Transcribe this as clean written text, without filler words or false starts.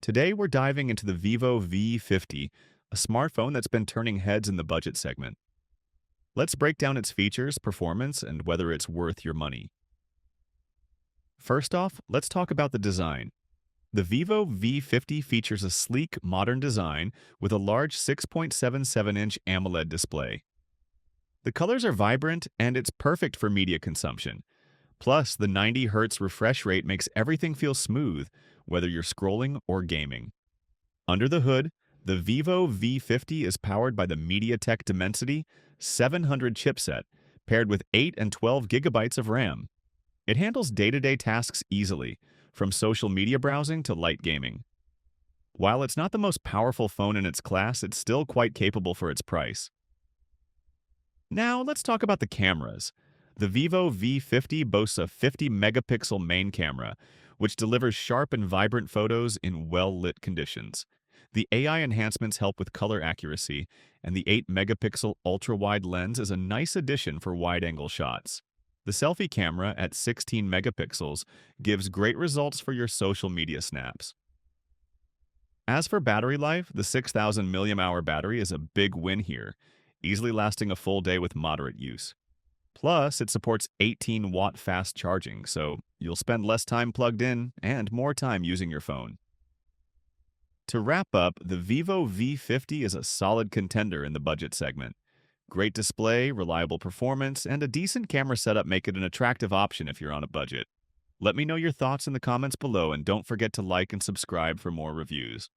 Today, we're diving into the Vivo V50, a smartphone that's been turning heads in the budget segment. Let's break down its features, performance, and whether it's worth your money. First off, let's talk about the design. The Vivo V50 features a sleek, modern design with a large 6.77-inch AMOLED display. The colors are vibrant, and it's perfect for media consumption. Plus, the 90 Hz refresh rate makes everything feel smooth, whether you're scrolling or gaming. Under the hood, the Vivo V50 is powered by the MediaTek Dimensity 700 chipset, paired with 8 and 12 gigabytes of RAM. It handles day-to-day tasks easily, from social media browsing to light gaming. While it's not the most powerful phone in its class, it's still quite capable for its price. Now, let's talk about the cameras. The Vivo V50 boasts a 50-megapixel main camera, which delivers sharp and vibrant photos in well-lit conditions. The AI enhancements help with color accuracy, and the 8-megapixel ultra-wide lens is a nice addition for wide-angle shots. The selfie camera at 16 megapixels gives great results for your social media snaps. As for battery life, the 6,000 mAh battery is a big win here, easily lasting a full day with moderate use. Plus, it supports 18-watt fast charging, so you'll spend less time plugged in and more time using your phone. To wrap up, the Vivo V50 is a solid contender in the budget segment. Great display, reliable performance, and a decent camera setup make it an attractive option if you're on a budget. Let me know your thoughts in the comments below, and don't forget to like and subscribe for more reviews.